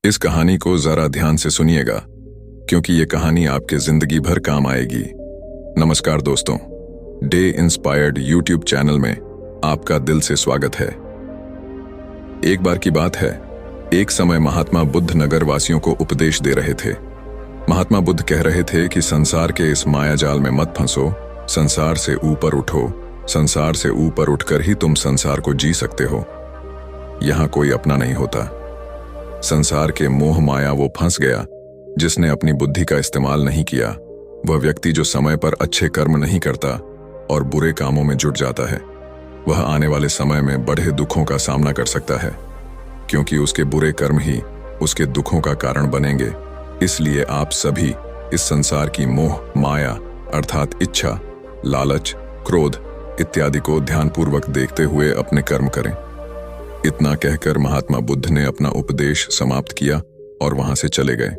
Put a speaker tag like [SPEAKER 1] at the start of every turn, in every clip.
[SPEAKER 1] इस कहानी को जरा ध्यान से सुनिएगा, क्योंकि ये कहानी आपके जिंदगी भर काम आएगी। नमस्कार दोस्तों, डे इंस्पायर्ड यूट्यूब चैनल में आपका दिल से स्वागत है। एक बार की बात है, एक समय महात्मा बुद्ध नगर वासियों को उपदेश दे रहे थे। महात्मा बुद्ध कह रहे थे कि संसार के इस माया जाल में मत फंसो, संसार से ऊपर उठो, संसार से ऊपर उठकर ही तुम संसार को जी सकते हो। यहां कोई अपना नहीं होता। संसार के मोह माया वो फंस गया जिसने अपनी बुद्धि का इस्तेमाल नहीं किया। वह व्यक्ति जो समय पर अच्छे कर्म नहीं करता और बुरे कामों में जुट जाता है, वह आने वाले समय में बड़े दुखों का सामना कर सकता है, क्योंकि उसके बुरे कर्म ही उसके दुखों का कारण बनेंगे। इसलिए आप सभी इस संसार की मोह माया अर्थात इच्छा, लालच, क्रोध इत्यादि को ध्यानपूर्वक देखते हुए अपने कर्म करें। इतना कहकर महात्मा बुद्ध ने अपना उपदेश समाप्त किया और वहां से चले गए।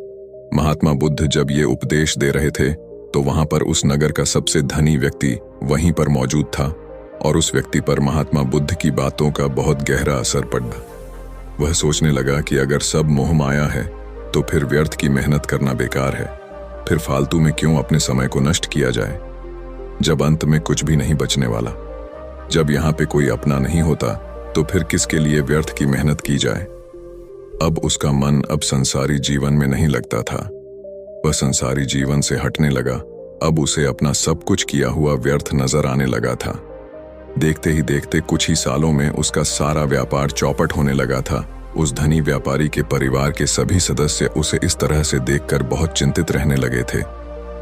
[SPEAKER 1] महात्मा बुद्ध जब ये उपदेश दे रहे थे तो वहां पर उस नगर का सबसे धनी व्यक्ति वहीं पर मौजूद था और उस व्यक्ति पर महात्मा बुद्ध की बातों का बहुत गहरा असर पड़ा। वह सोचने लगा कि अगर सब मोह माया है तो फिर व्यर्थ की मेहनत करना बेकार है। फिर फालतू में क्यों अपने समय को नष्ट किया जाए, जब अंत में कुछ भी नहीं बचने वाला। जब यहाँ पे कोई अपना नहीं होता तो फिर किसके लिए व्यर्थ की मेहनत की जाए। अब उसका मन अब संसारी जीवन में नहीं लगता था। वह संसारी जीवन से हटने लगा। अब उसे अपना सब कुछ किया हुआ व्यर्थ नजर आने लगा था। देखते ही देखते कुछ ही सालों में उसका सारा व्यापार चौपट होने लगा था। उस धनी व्यापारी के परिवार के सभी सदस्य उसे इस तरह से देखकर बहुत चिंतित रहने लगे थे,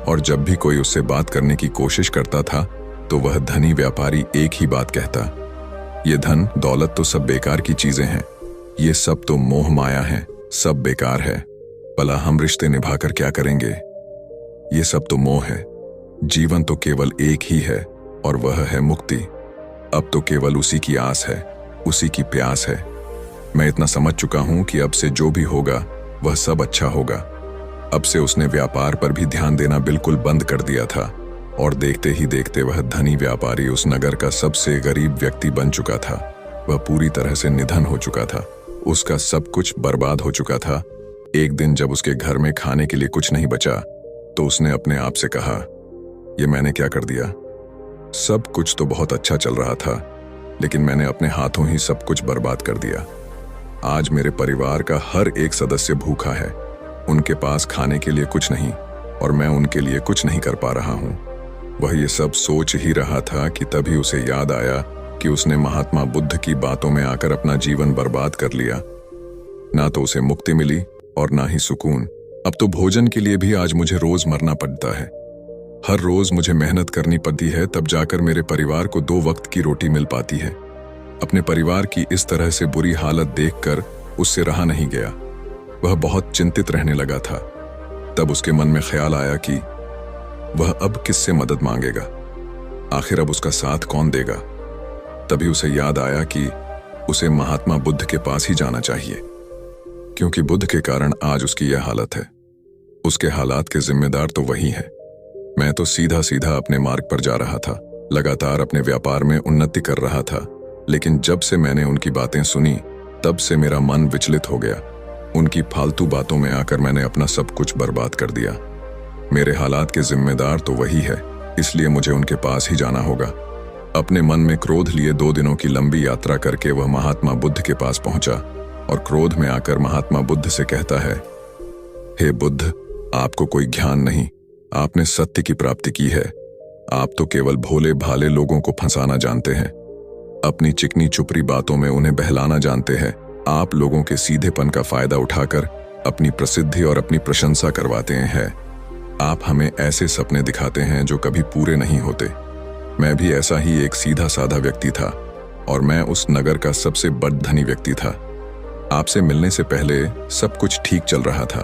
[SPEAKER 1] और जब भी कोई उससे बात करने की कोशिश करता था तो वह धनी व्यापारी एक ही बात कहता, ये धन दौलत तो सब बेकार की चीजें हैं, ये सब तो मोह माया है, सब बेकार है। भला हम रिश्ते निभाकर क्या करेंगे, ये सब तो मोह है। जीवन तो केवल एक ही है और वह है मुक्ति। अब तो केवल उसी की आस है, उसी की प्यास है। मैं इतना समझ चुका हूं कि अब से जो भी होगा वह सब अच्छा होगा। अब से उसने व्यापार पर भी ध्यान देना बिल्कुल बंद कर दिया था, और देखते ही देखते वह धनी व्यापारी उस नगर का सबसे गरीब व्यक्ति बन चुका था। वह पूरी तरह से निधन हो चुका था। उसका सब कुछ बर्बाद हो चुका था। एक दिन जब उसके घर में खाने के लिए कुछ नहीं बचा तो उसने अपने आप से कहा, ये मैंने क्या कर दिया। सब कुछ तो बहुत अच्छा चल रहा था, लेकिन मैंने अपने हाथों ही सब कुछ बर्बाद कर दिया। आज मेरे परिवार का हर एक सदस्य भूखा है। उनके पास खाने के लिए कुछ नहीं और मैं उनके लिए कुछ नहीं कर पा रहा हूं। वह ये सब सोच ही रहा था कि तभी उसे याद आया कि उसने महात्मा बुद्ध की बातों में आकर अपना जीवन बर्बाद कर लिया। ना तो उसे मुक्ति मिली और ना ही सुकून। अब तो भोजन के लिए भी आज मुझे रोज मरना पड़ता है। हर रोज मुझे मेहनत करनी पड़ती है, तब जाकर मेरे परिवार को 2 वक्त की रोटी मिल पाती है। अपने परिवार की इस तरह से बुरी हालत देखकर उससे रहा नहीं गया। वह बहुत चिंतित रहने लगा था। तब उसके मन में ख्याल आया कि वह अब किससे मदद मांगेगा, आखिर अब उसका साथ कौन देगा। तभी उसे याद आया कि उसे महात्मा बुद्ध के पास ही जाना चाहिए, क्योंकि बुद्ध के कारण आज उसकी यह हालत है। उसके हालात के जिम्मेदार तो वही है। मैं तो सीधा सीधा अपने मार्ग पर जा रहा था, लगातार अपने व्यापार में उन्नति कर रहा था, लेकिन जब से मैंने उनकी बातें सुनी तब से मेरा मन विचलित हो गया। उनकी फालतू बातों में आकर मैंने अपना सब कुछ बर्बाद कर दिया। मेरे हालात के जिम्मेदार तो वही है, इसलिए मुझे उनके पास ही जाना होगा। अपने मन में क्रोध लिए 2 दिनों की लंबी यात्रा करके वह महात्मा बुद्ध के पास पहुंचा और क्रोध में आकर महात्मा बुद्ध से कहता है, हे बुद्ध, आपको कोई ज्ञान नहीं, आपने सत्य की प्राप्ति की है। आप तो केवल भोले भाले लोगों को फंसाना जानते हैं, अपनी चिकनी चुपड़ी बातों में उन्हें बहलाना जानते हैं। आप लोगों के सीधेपन का फायदा उठाकर अपनी प्रसिद्धि और अपनी प्रशंसा करवाते हैं। आप हमें ऐसे सपने दिखाते हैं जो कभी पूरे नहीं होते। मैं भी ऐसा ही एक सीधा साधा व्यक्ति था और मैं उस नगर का सबसे बड़ धनी व्यक्ति था। आपसे मिलने से पहले सब कुछ ठीक चल रहा था।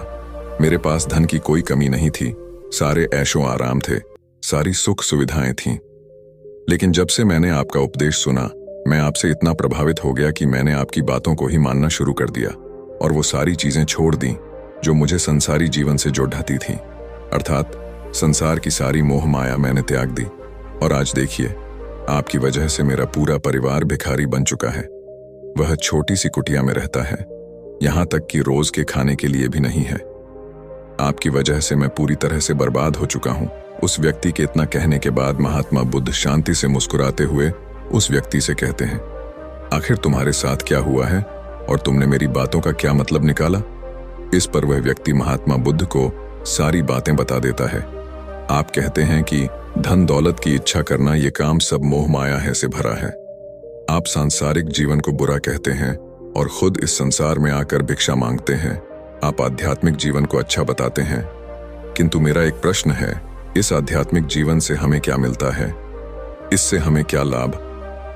[SPEAKER 1] मेरे पास धन की कोई कमी नहीं थी, सारे ऐशो आराम थे, सारी सुख सुविधाएं थीं। लेकिन जब से मैंने आपका उपदेश सुना, मैं आपसे इतना प्रभावित हो गया कि मैंने आपकी बातों को ही मानना शुरू कर दिया और वो सारी चीजें छोड़ दी जो मुझे संसारी जीवन से जोड़ती थीं। अर्थात संसार की सारी मोह माया मैंने त्याग दी, और आज देखिए, आपकी वजह से मेरा पूरा परिवार भिखारी बन चुका है। वह छोटी सी कुटिया में रहता है, यहाँ तक कि रोज के खाने के लिए भी नहीं है। आपकी वजह से मैं पूरी तरह से बर्बाद हो चुका हूँ। उस व्यक्ति के इतना कहने के बाद महात्मा बुद्ध शांति से मुस्कुराते हुए उस व्यक्ति से कहते हैं, आखिर तुम्हारे साथ क्या हुआ है और तुमने मेरी बातों का क्या मतलब निकाला? इस पर वह व्यक्ति महात्मा बुद्ध को सारी बातें बता देता है। आप कहते हैं कि धन दौलत की इच्छा करना ये काम सब मोह माया है से भरा है। आप सांसारिक जीवन को बुरा कहते हैं और खुद इस संसार में आकर भिक्षा मांगते हैं। आप आध्यात्मिक जीवन को अच्छा बताते हैं, किंतु मेरा एक प्रश्न है, इस आध्यात्मिक जीवन से हमें क्या मिलता है? इससे हमें क्या लाभ?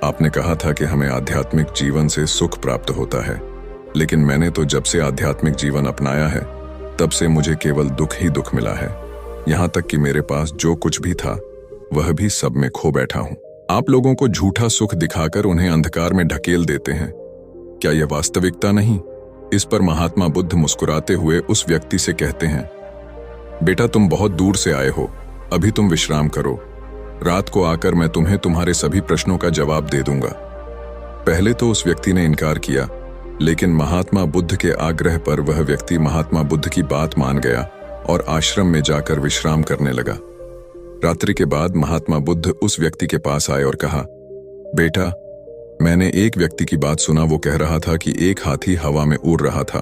[SPEAKER 1] आपने कहा था कि हमें आध्यात्मिक जीवन से सुख प्राप्त होता है, लेकिन मैंने तो जब से आध्यात्मिक जीवन अपनाया है तब से मुझे केवल दुख ही दुख मिला है। यहाँ तक कि मेरे पास जो कुछ भी था वह भी सब में खो बैठा हूँ। आप लोगों को झूठा सुख दिखाकर उन्हें अंधकार में ढकेल देते हैं। क्या यह वास्तविकता नहीं? इस पर महात्मा बुद्ध मुस्कुराते हुए उस व्यक्ति से कहते हैं, बेटा तुम बहुत दूर से आए हो, अभी तुम विश्राम करो। रात को आकर मैं तुम्हें तुम्हारे सभी प्रश्नों का जवाब दे दूंगा। पहले तो उस व्यक्ति ने इनकार किया, लेकिन महात्मा बुद्ध के आग्रह पर वह व्यक्ति महात्मा बुद्ध की बात मान गया और आश्रम में जाकर विश्राम करने लगा। रात्रि के बाद महात्मा बुद्ध उस व्यक्ति के पास आए और कहा, बेटा मैंने एक व्यक्ति की बात सुना, वो कह रहा था कि एक हाथी हवा में उड़ रहा था।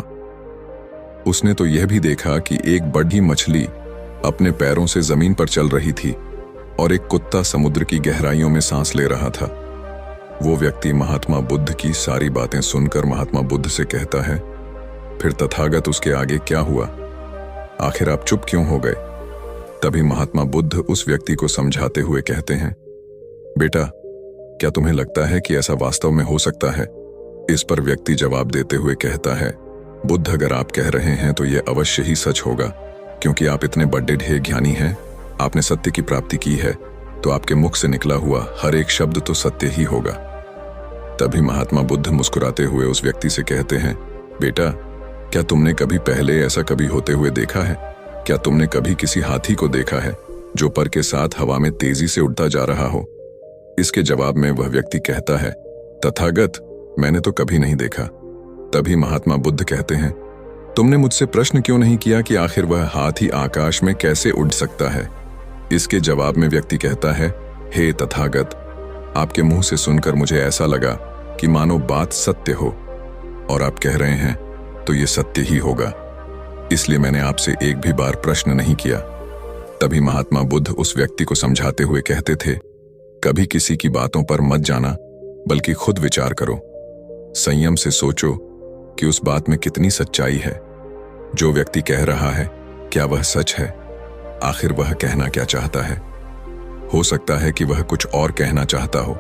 [SPEAKER 1] उसने तो यह भी देखा कि एक बड़ी मछली अपने पैरों से जमीन पर चल रही थी और एक कुत्ता समुद्र की गहराइयों में सांस ले रहा था। वो व्यक्ति महात्मा बुद्ध की सारी बातें सुनकर महात्मा बुद्ध से कहता है, फिर तथागत उसके आगे क्या हुआ? आखिर आप चुप क्यों हो गए? तभी महात्मा बुद्ध उस व्यक्ति को समझाते हुए कहते हैं, बेटा क्या तुम्हें लगता है कि ऐसा वास्तव में हो सकता है? इस पर व्यक्ति जवाब देते हुए कहता है, बुद्ध अगर आप कह रहे हैं तो यह अवश्य ही सच होगा, क्योंकि आप इतने बड़े ढेर ज्ञानी हैं, आपने सत्य की प्राप्ति की है, तो आपके मुख से निकला हुआ हर एक शब्द तो सत्य ही होगा। तभी महात्मा बुद्ध मुस्कुराते हुए उस व्यक्ति से कहते हैं, बेटा क्या तुमने कभी पहले ऐसा कभी होते हुए देखा है? क्या तुमने कभी किसी हाथी को देखा है जो पर के साथ हवा में तेजी से उड़ता जा रहा हो? इसके जवाब में वह व्यक्ति कहता है, तथागत मैंने तो कभी नहीं देखा। तभी महात्मा बुद्ध कहते हैं, तुमने मुझसे प्रश्न क्यों नहीं किया कि आखिर वह हाथी आकाश में कैसे उड़ सकता है? इसके जवाब में व्यक्ति कहता है, हे तथागत, आपके मुंह से सुनकर मुझे ऐसा लगा कि मानो बात सत्य हो, और आप कह रहे हैं तो ये सत्य ही होगा, इसलिए मैंने आपसे एक भी बार प्रश्न नहीं किया। तभी महात्मा बुद्ध उस व्यक्ति को समझाते हुए कहते थे, कभी किसी की बातों पर मत जाना, बल्कि खुद विचार करो, संयम से सोचो कि उस बात में कितनी सच्चाई है। जो व्यक्ति कह रहा है क्या वह सच है? आखिर वह कहना क्या चाहता है? हो सकता है कि वह कुछ और कहना चाहता हो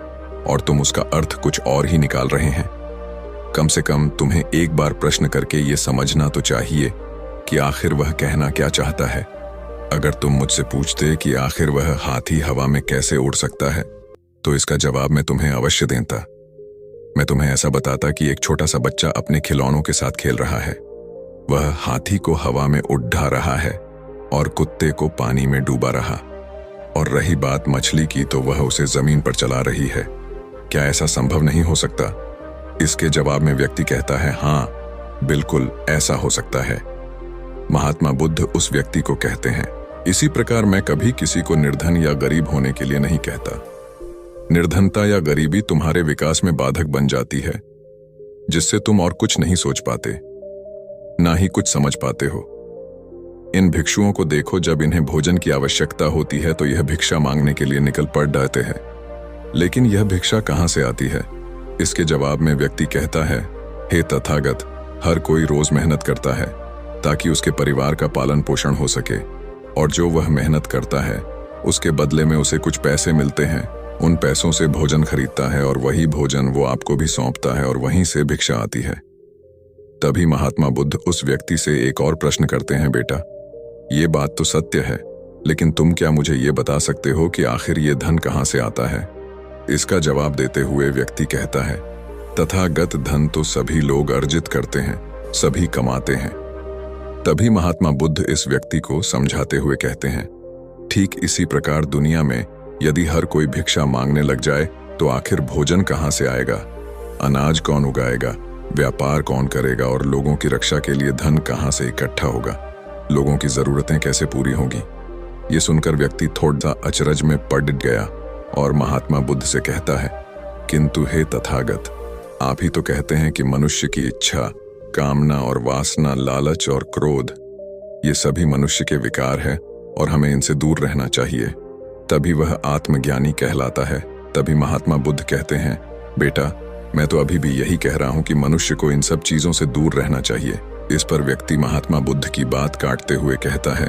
[SPEAKER 1] और तुम उसका अर्थ कुछ और ही निकाल रहे हैं। कम से कम तुम्हें एक बार प्रश्न करके ये समझना तो चाहिए कि आखिर वह कहना क्या चाहता है। अगर तुम मुझसे पूछते कि आखिर वह हाथी हवा में कैसे उड़ सकता है, तो इसका जवाब मैं तुम्हें अवश्य देता। मैं तुम्हें ऐसा बताता कि एक छोटा सा बच्चा अपने खिलौनों के साथ खेल रहा है, वह हाथी को हवा में उड़ा रहा है और कुत्ते को पानी में डूबा रहा, और रही बात मछली की तो वह उसे जमीन पर चला रही है। क्या ऐसा संभव नहीं हो सकता? इसके जवाब में व्यक्ति कहता है, हाँ बिल्कुल ऐसा हो सकता है। महात्मा बुद्ध उस व्यक्ति को कहते हैं, इसी प्रकार मैं कभी किसी को निर्धन या गरीब होने के लिए नहीं कहता। निर्धनता या गरीबी तुम्हारे विकास में बाधक बन जाती है, जिससे तुम और कुछ नहीं सोच पाते, ना ही कुछ समझ पाते हो। इन भिक्षुओं को देखो, जब इन्हें भोजन की आवश्यकता होती है तो यह भिक्षा मांगने के लिए निकल पड़ जाते हैं, लेकिन यह भिक्षा कहाँ से आती है? इसके जवाब में व्यक्ति कहता है, हे तथागत, हर कोई रोज मेहनत करता है ताकि उसके परिवार का पालन पोषण हो सके, और जो वह मेहनत करता है उसके बदले में उसे कुछ पैसे मिलते हैं। उन पैसों से भोजन खरीदता है और वही भोजन वो आपको भी सौंपता है, और वहीं से भिक्षा आती है। तभी महात्मा बुद्ध उस व्यक्ति से एक और प्रश्न करते हैं, बेटा ये बात तो सत्य है, लेकिन तुम क्या मुझे ये बता सकते हो कि आखिर ये धन कहाँ से आता है? इसका जवाब देते हुए व्यक्ति कहता है, तथागत धन तो सभी लोग अर्जित करते हैं, सभी कमाते हैं। तभी महात्मा बुद्ध इस व्यक्ति को समझाते हुए कहते हैं, ठीक इसी प्रकार दुनिया में यदि हर कोई भिक्षा मांगने लग जाए तो आखिर भोजन कहाँ से आएगा? अनाज कौन उगाएगा? व्यापार कौन करेगा और लोगों की रक्षा के लिए धन कहाँ से इकट्ठा होगा, लोगों की जरूरतें कैसे पूरी होंगी। ये सुनकर व्यक्ति थोड़ा अचरज में पड़ गया और महात्मा बुद्ध से कहता है, किंतु हे तथागत, आप ही तो कहते हैं कि मनुष्य की इच्छा, कामना और वासना, लालच और क्रोध, ये सभी मनुष्य के विकार है और हमें इनसे दूर रहना चाहिए, तभी वह आत्मज्ञानी कहलाता है। तभी महात्मा बुद्ध कहते हैं, बेटा, मैं तो अभी भी यही कह रहा हूं कि मनुष्य को इन सब चीजों से दूर रहना चाहिए। इस पर व्यक्ति महात्मा बुद्ध की बात काटते हुए कहता है,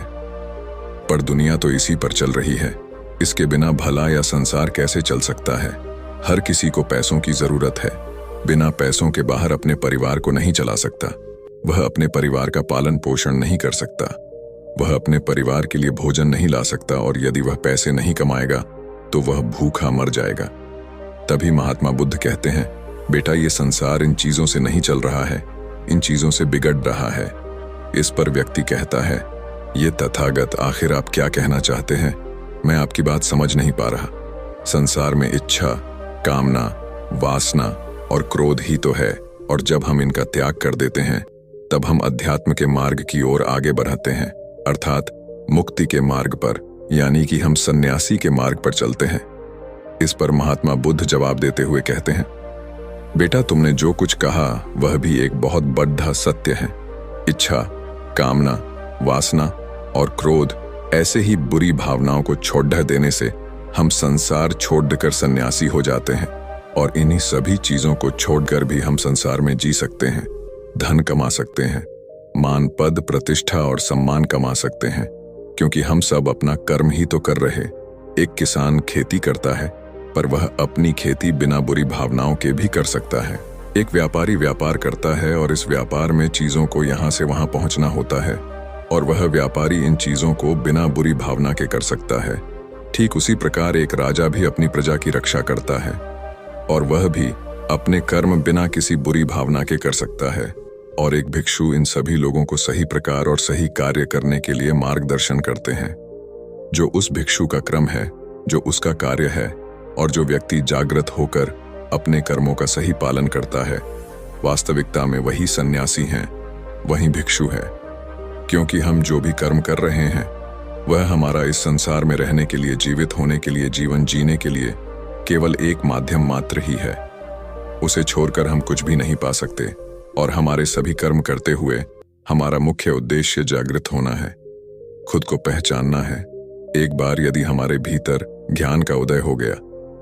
[SPEAKER 1] पर दुनिया तो इसी पर चल रही है, इसके बिना भला या संसार कैसे चल सकता है। हर किसी को पैसों की जरूरत है, बिना पैसों के बाहर अपने परिवार को नहीं चला सकता, वह अपने परिवार का पालन पोषण नहीं कर सकता, वह अपने परिवार के लिए भोजन नहीं ला सकता, और यदि वह पैसे नहीं कमाएगा तो वह भूखा मर जाएगा। तभी महात्मा बुद्ध कहते हैं, बेटा, ये संसार इन चीजों से नहीं चल रहा है, इन चीजों से बिगड़ रहा है। इस पर व्यक्ति कहता है, ये तथागत, आखिर आप क्या कहना चाहते हैं? मैं आपकी बात समझ नहीं पा रहा। संसार में इच्छा, कामना, वासना और क्रोध ही तो है, और जब हम इनका त्याग कर देते हैं तब हम अध्यात्म के मार्ग की ओर आगे बढ़ते हैं, अर्थात मुक्ति के मार्ग पर, यानी कि हम सन्यासी के मार्ग पर चलते हैं। इस पर महात्मा बुद्ध जवाब देते हुए कहते हैं, बेटा, तुमने जो कुछ कहा वह भी एक बहुत बड़ा सत्य है। इच्छा, कामना, वासना और क्रोध ऐसे ही बुरी भावनाओं को छोड़ देने से हम संसार छोड़कर सन्यासी हो जाते हैं, और इन्हीं सभी चीजों को छोड़कर भी हम संसार में जी सकते हैं, धन कमा सकते हैं, मान, पद, प्रतिष्ठा और सम्मान कमा सकते हैं, क्योंकि हम सब अपना कर्म ही तो कर रहे। एक किसान खेती करता है, पर वह अपनी खेती बिना बुरी भावनाओं के भी कर सकता है। एक व्यापारी व्यापार करता है और इस व्यापार में चीजों को यहाँ से वहां पहुंचना होता है, और वह व्यापारी इन चीजों को बिना बुरी भावना के कर सकता है। ठीक उसी प्रकार एक राजा भी अपनी प्रजा की रक्षा करता है, और वह भी अपने कर्म बिना किसी बुरी भावना के कर सकता है। और एक भिक्षु इन सभी लोगों को सही प्रकार और सही कार्य करने के लिए मार्गदर्शन करते हैं। जो उस भिक्षु का क्रम है, जो उसका कार्य है, और जो व्यक्ति जागृत होकर अपने कर्मों का सही पालन करता है, वास्तविकता में वही सन्यासी हैं, वही भिक्षु है। क्योंकि हम जो भी कर्म कर रहे हैं वह हमारा इस संसार में रहने के लिए, जीवित होने के लिए, जीवन जीने के लिए केवल एक माध्यम मात्र ही है। उसे छोड़कर हम कुछ भी नहीं पा सकते, और हमारे सभी कर्म करते हुए हमारा मुख्य उद्देश्य जागृत होना है, खुद को पहचानना है। एक बार यदि हमारे भीतर ज्ञान का उदय हो गया,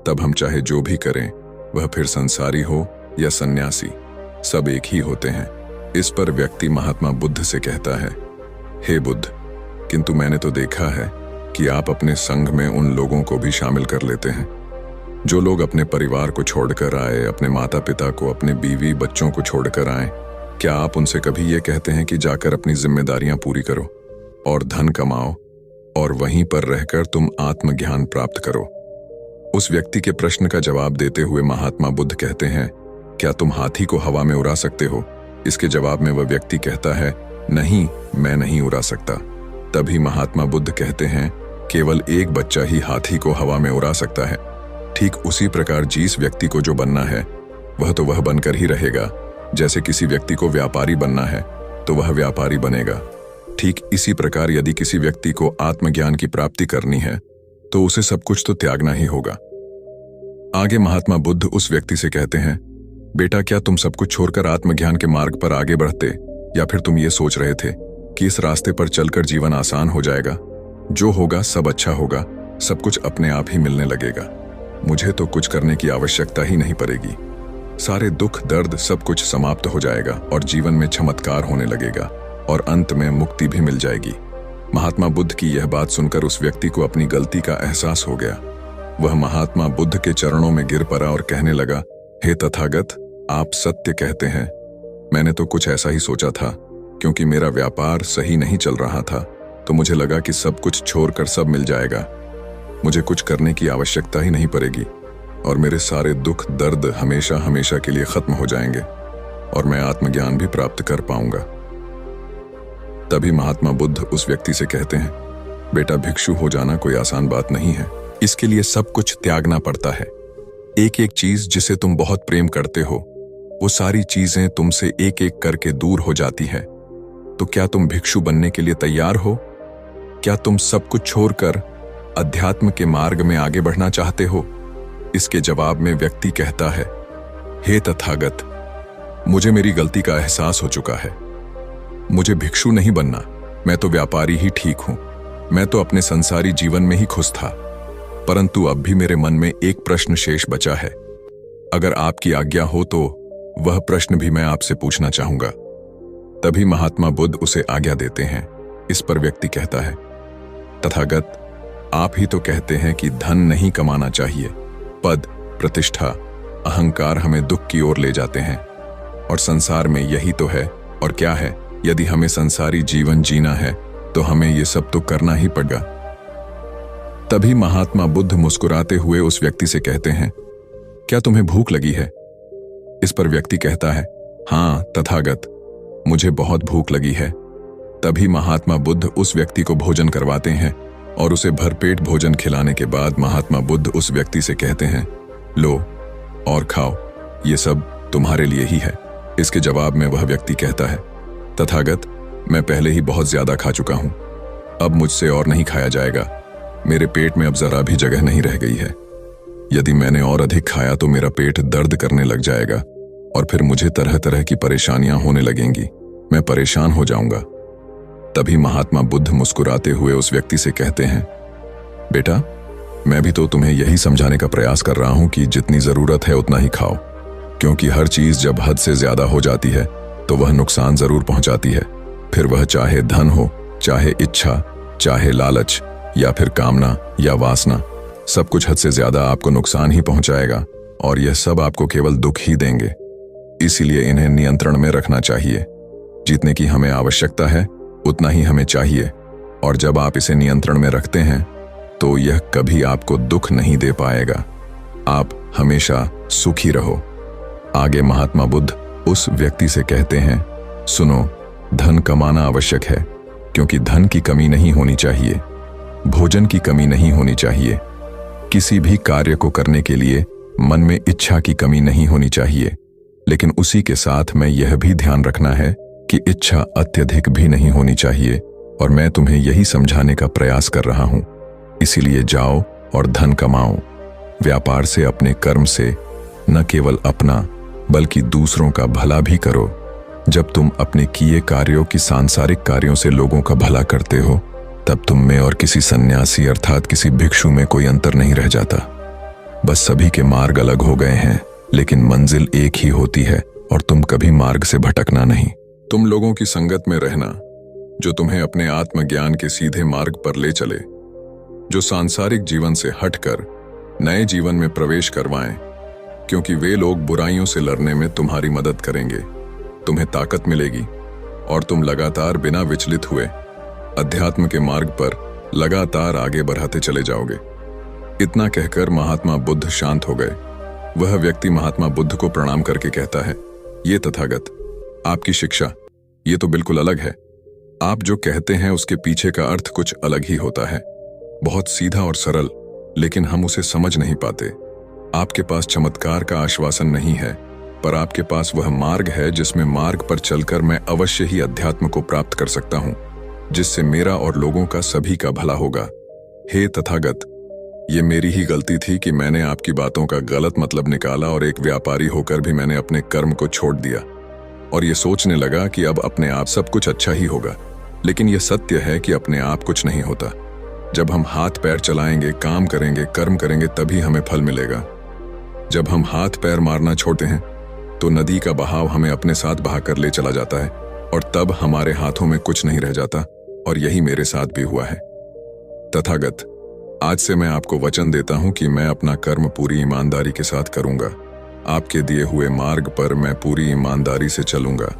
[SPEAKER 1] तब हम चाहे जो भी करें, वह फिर संसारी हो या सन्यासी, सब एक ही होते हैं। इस पर व्यक्ति महात्मा बुद्ध से कहता है, हे बुद्ध, किंतु मैंने तो देखा है कि आप अपने संघ में उन लोगों को भी शामिल कर लेते हैं जो लोग अपने परिवार को छोड़कर आए, अपने माता पिता को, अपने बीवी बच्चों को छोड़कर आए। क्या आप उनसे कभी ये कहते हैं कि जाकर अपनी जिम्मेदारियां पूरी करो और धन कमाओ, और वहीं पर रहकर तुम आत्मज्ञान प्राप्त करो? उस व्यक्ति के प्रश्न का जवाब देते हुए महात्मा बुद्ध कहते हैं, क्या तुम हाथी को हवा में उड़ा सकते हो? इसके जवाब में वह व्यक्ति कहता है, नहीं, मैं नहीं उड़ा सकता। तभी महात्मा बुद्ध कहते हैं, केवल एक बच्चा ही हाथी को हवा में उड़ा सकता है। ठीक उसी प्रकार जिस व्यक्ति को जो बनना है वह तो वह बनकर ही रहेगा। जैसे किसी व्यक्ति को व्यापारी बनना है तो वह व्यापारी बनेगा, ठीक इसी प्रकार यदि किसी व्यक्ति को आत्मज्ञान की प्राप्ति करनी है तो उसे सब कुछ तो त्यागना ही होगा। आगे महात्मा बुद्ध उस व्यक्ति से कहते हैं, बेटा, क्या तुम सब कुछ छोड़कर आत्मज्ञान के मार्ग पर आगे बढ़ते, या फिर तुम ये सोच रहे थे कि इस रास्ते पर चलकर जीवन आसान हो जाएगा, जो होगा सब अच्छा होगा, सब कुछ अपने आप ही मिलने लगेगा, मुझे तो कुछ करने की आवश्यकता ही नहीं पड़ेगी, सारे दुख दर्द सब कुछ समाप्त हो जाएगा और जीवन में चमत्कार होने लगेगा और अंत में मुक्ति भी मिल जाएगी। महात्मा बुद्ध की यह बात सुनकर उस व्यक्ति को अपनी गलती का एहसास हो गया। वह महात्मा बुद्ध के चरणों में गिर पड़ा और कहने लगा, हे तथागत, आप सत्य कहते हैं। मैंने तो कुछ ऐसा ही सोचा था, क्योंकि मेरा व्यापार सही नहीं चल रहा था तो मुझे लगा कि सब कुछ छोड़कर सब मिल जाएगा, मुझे कुछ करने की आवश्यकता ही नहीं पड़ेगी और मेरे सारे दुख दर्द हमेशा हमेशा के लिए खत्म हो जाएंगे और मैं आत्मज्ञान भी प्राप्त कर पाऊंगा। तभी महात्मा बुद्ध उस व्यक्ति से कहते हैं, बेटा, भिक्षु हो जाना कोई आसान बात नहीं है, इसके लिए सब कुछ त्यागना पड़ता है। एक एक चीज जिसे तुम बहुत प्रेम करते हो वो सारी चीजें तुमसे एक एक करके दूर हो जाती है। तो क्या तुम भिक्षु बनने के लिए तैयार हो? क्या तुम सब कुछ छोड़कर अध्यात्म के मार्ग में आगे बढ़ना चाहते हो? इसके जवाब में व्यक्ति कहता है, हे तथागत, मुझे मेरी गलती का एहसास हो चुका है। मुझे भिक्षु नहीं बनना, मैं तो व्यापारी ही ठीक हूं। मैं तो अपने संसारी जीवन में ही खुश था। परंतु अब भी मेरे मन में एक प्रश्न शेष बचा है। अगर आपकी आज्ञा हो तो वह प्रश्न भी मैं आपसे पूछना चाहूंगा। तभी महात्मा बुद्ध उसे आज्ञा देते हैं। इस पर व्यक्ति कहता है, तथागत, आप ही तो कहते हैं कि धन नहीं कमाना चाहिए। पद, प्रतिष्ठा, अहंकार हमें दुख की ओर ले जाते हैं। और संसार में यही तो है। और क्या है, यदि हमें संसारी जीवन जीना है तो हमें ये सब तो करना ही पड़ेगा। तभी महात्मा बुद्ध मुस्कुराते हुए उस व्यक्ति से कहते हैं, क्या तुम्हें भूख लगी है? इस पर व्यक्ति कहता है, हाँ तथागत, मुझे बहुत भूख लगी है। तभी महात्मा बुद्ध उस व्यक्ति को भोजन करवाते हैं और उसे भरपेट भोजन खिलाने के बाद महात्मा बुद्ध उस व्यक्ति से कहते हैं, लो और खाओ, ये सब तुम्हारे लिए ही है। इसके जवाब में वह व्यक्ति कहता है, तथागत, मैं पहले ही बहुत ज्यादा खा चुका हूं। अब मुझसे और नहीं खाया जाएगा। मेरे पेट में अब जरा भी जगह नहीं रह गई है। यदि मैंने और अधिक खाया तो मेरा पेट दर्द करने लग जाएगा और फिर मुझे तरह तरह की परेशानियां होने लगेंगी। मैं परेशान हो जाऊंगा। तभी महात्मा बुद्ध मुस्कुराते हुए उस व्यक्ति से कहते हैं, बेटा, मैं भी तो तुम्हें यही समझाने का प्रयास कर रहा हूं कि जितनी जरूरत है उतना ही खाओ, क्योंकि हर चीज जब हद से ज्यादा हो जाती है तो वह नुकसान जरूर पहुंचाती है। फिर वह चाहे धन हो, चाहे इच्छा, चाहे लालच, या फिर कामना या वासना, सब कुछ हद से ज्यादा आपको नुकसान ही पहुंचाएगा और यह सब आपको केवल दुख ही देंगे। इसीलिए इन्हें नियंत्रण में रखना चाहिए। जितने की हमें आवश्यकता है उतना ही हमें चाहिए। और जब आप इसे नियंत्रण में रखते हैं तो यह कभी आपको दुख नहीं दे पाएगा। आप हमेशा सुखी रहो। आगे महात्मा बुद्ध उस व्यक्ति से कहते हैं, सुनो, धन कमाना आवश्यक है, क्योंकि धन की कमी नहीं होनी चाहिए, भोजन की कमी नहीं होनी चाहिए, किसी भी कार्य को करने के लिए मन में इच्छा की कमी नहीं होनी चाहिए। लेकिन उसी के साथ में यह भी ध्यान रखना है कि इच्छा अत्यधिक भी नहीं होनी चाहिए। और मैं तुम्हें यही समझाने का प्रयास कर रहा हूं। इसीलिए जाओ और धन कमाओ। व्यापार से, अपने कर्म से न केवल अपना बल्कि दूसरों का भला भी करो। जब तुम अपने किए कार्यों की सांसारिक कार्यों से लोगों का भला करते हो, तब तुम में और किसी सन्यासी अर्थात किसी भिक्षु में कोई अंतर नहीं रह जाता। बस सभी के मार्ग अलग हो गए हैं, लेकिन मंजिल एक ही होती है और तुम कभी मार्ग से भटकना नहीं। तुम लोगों की संगत में रहना जो तुम्हें अपने आत्मज्ञान के सीधे मार्ग पर ले चले, जो सांसारिक जीवन से हटकर नए जीवन में प्रवेश करवाएं, क्योंकि वे लोग बुराइयों से लड़ने में तुम्हारी मदद करेंगे। तुम्हें ताकत मिलेगी और तुम लगातार बिना विचलित हुए अध्यात्म के मार्ग पर लगातार आगे बढ़ाते चले जाओगे। इतना कहकर महात्मा बुद्ध शांत हो गए। वह व्यक्ति महात्मा बुद्ध को प्रणाम करके कहता है, ये तथागत, आपकी शिक्षा ये तो बिल्कुल अलग है। आप जो कहते हैं उसके पीछे का अर्थ कुछ अलग ही होता है, बहुत सीधा और सरल, लेकिन हम उसे समझ नहीं पाते। आपके पास चमत्कार का आश्वासन नहीं है, पर आपके पास वह मार्ग है जिसमें मार्ग पर चलकर मैं अवश्य ही अध्यात्म को प्राप्त कर सकता हूं, जिससे मेरा और लोगों का सभी का भला होगा। हे तथागत, ये मेरी ही गलती थी कि मैंने आपकी बातों का गलत मतलब निकाला और एक व्यापारी होकर भी मैंने अपने कर्म को छोड़ दिया और ये सोचने लगा कि अब अपने आप सब कुछ अच्छा ही होगा। लेकिन यह सत्य है कि अपने आप कुछ नहीं होता। जब हम हाथ पैर चलाएंगे, काम करेंगे, कर्म करेंगे, तभी हमें फल मिलेगा। जब हम हाथ पैर मारना छोड़ते हैं तो नदी का बहाव हमें अपने साथ बहा कर ले चला जाता है और तब हमारे हाथों में कुछ नहीं रह जाता। और यही मेरे साथ भी हुआ है। तथागत, आज से मैं आपको वचन देता हूं कि मैं अपना कर्म पूरी ईमानदारी के साथ करूंगा। आपके दिए हुए मार्ग पर मैं पूरी ईमानदारी से चलूंगा।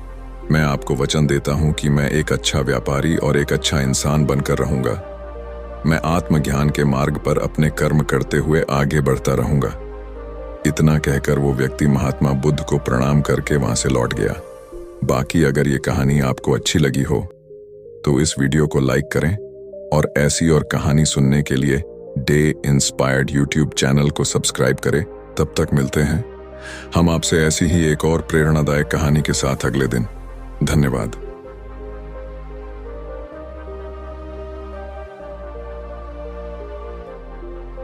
[SPEAKER 1] मैं आपको वचन देता हूं कि मैं एक अच्छा व्यापारी और एक अच्छा इंसान बनकर रहूंगा। मैं आत्मज्ञान के मार्ग पर अपने कर्म करते हुए आगे बढ़ता रहूंगा। इतना कहकर वो व्यक्ति महात्मा बुद्ध को प्रणाम करके वहां से लौट गया। बाकी अगर ये कहानी आपको अच्छी लगी हो तो इस वीडियो को लाइक करें और ऐसी और कहानी सुनने के लिए डे इंस्पायर्ड यूट्यूब चैनल को सब्सक्राइब करें। तब तक मिलते हैं हम आपसे ऐसी ही एक और प्रेरणादायक कहानी के साथ अगले दिन। धन्यवाद।